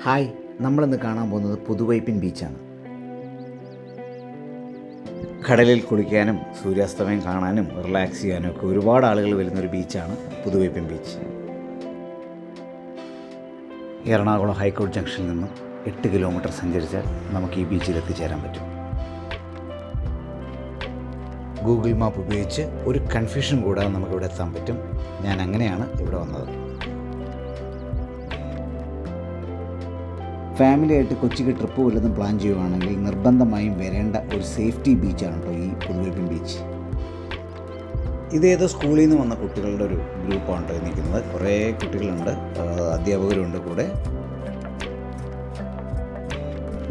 Hi, നമ്മളിന്ന് കാണാൻ പോകുന്നത് പുതുവൈപ്പിൻ ബീച്ചാണ്. കടലിൽ കുളിക്കാനും സൂര്യാസ്തമയം കാണാനും റിലാക്സ് ചെയ്യാനും ഒക്കെ ഒരുപാട് ആളുകൾ വരുന്നൊരു ബീച്ചാണ് പുതുവൈപ്പിൻ ബീച്ച്. എറണാകുളം ഹൈക്കോടതി ജംഗ്ഷനിൽ നിന്നും 8 കിലോമീറ്റർ സഞ്ചരിച്ചാൽ നമുക്ക് ഈ ബീച്ചിൽ എത്തിച്ചേരാൻ പറ്റും. ഗൂഗിൾ മാപ്പ് ഉപയോഗിച്ച് ഒരു കൺഫ്യൂഷൻ കൂടാതെ നമുക്കിവിടെ എത്താൻ പറ്റും. ഞാൻ അങ്ങനെയാണ് ഇവിടെ വന്നത്. ഫാമിലിയായിട്ട് കൊച്ചിക്ക് ട്രിപ്പ് വല്ലതും പ്ലാൻ ചെയ്യുകയാണെങ്കിൽ നിർബന്ധമായും വരേണ്ട ഒരു സേഫ്റ്റി ബീച്ചാണ് കേട്ടോ ഈ പുതുവൈപ്പിൻ ബീച്ച്. ഇതേതോ സ്കൂളിൽ നിന്ന് വന്ന കുട്ടികളുടെ ഒരു ഗ്രൂപ്പാണ് കേട്ടോ നിൽക്കുന്നത്. കുറേ കുട്ടികളുണ്ട്, അധ്യാപകരുണ്ട് കൂടെ.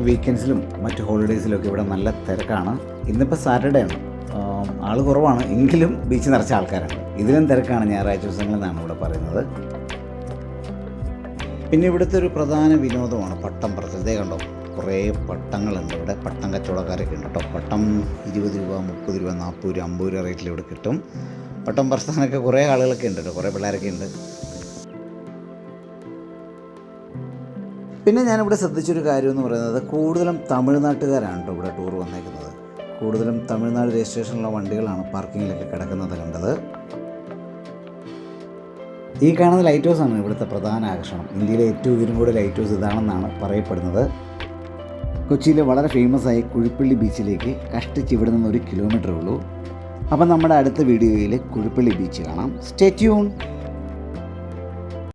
വീക്കെൻഡ്സിലും മറ്റ് ഹോളിഡേയ്സിലൊക്കെ ഇവിടെ നല്ല തിരക്കാണ്. ഇന്നിപ്പോൾ സാറ്റർഡേ ആണ്, ആൾ കുറവാണ്, എങ്കിലും ബീച്ച് നിറച്ച ആൾക്കാരാണ്. ഇതിലും തിരക്കാണ് ഞായറാഴ്ച ദിവസങ്ങളെന്നാണ് ഇവിടെ പറയുന്നത്. പിന്നെ ഇവിടുത്തെ ഒരു പ്രധാന വിനോദമാണ് പട്ടം പറത്തൽ. ഇതേ കണ്ടോ, കുറേ പട്ടങ്ങളുണ്ട് ഇവിടെ. പട്ടം കച്ചവടക്കാരൊക്കെ ഉണ്ട് കേട്ടോ. പട്ടം 20 രൂപ, 30 രൂപ, 40 രൂപ, 50 രൂപ റേറ്റിൽ ഇവിടെ കിട്ടും. പട്ടം പറത്താനൊക്കെ കുറേ ആളുകളൊക്കെ ഉണ്ട് കേട്ടോ, കുറേ പിള്ളേരൊക്കെ ഉണ്ട്. പിന്നെ ഞാനിവിടെ ശ്രദ്ധിച്ചൊരു കാര്യം എന്ന് പറയുന്നത് കൂടുതലും തമിഴ്നാട്ടുകാരാണ് കേട്ടോ ഇവിടെ ടൂർ വന്നേക്കുന്നത്. കൂടുതലും തമിഴ്നാട് രജിസ്ട്രേഷനുള്ള വണ്ടികളാണ് പാർക്കിങ്ങിലൊക്കെ കിടക്കുന്നത് കണ്ടത്. ഈ കാണുന്ന ലൈറ്റ് ഹൗസാണ് ഇവിടുത്തെ പ്രധാന ആകർഷണം. ഇന്ത്യയിലെ ഏറ്റവും ഉയരം കൂടിയ ലൈറ്റ് ഹൗസ് ഇതാണെന്നാണ് പറയപ്പെടുന്നത്. കൊച്ചിയിലെ വളരെ ഫേമസ് ആയ കുഴിപ്പള്ളി ബീച്ചിലേക്ക് കഷ്ടിച്ച് ഇവിടെ നിന്ന് 1 കിലോമീറ്റർ ഉള്ളൂ. അപ്പം നമ്മുടെ അടുത്ത വീഡിയോയിൽ കുഴിപ്പള്ളി ബീച്ച് കാണാം. Stay tune.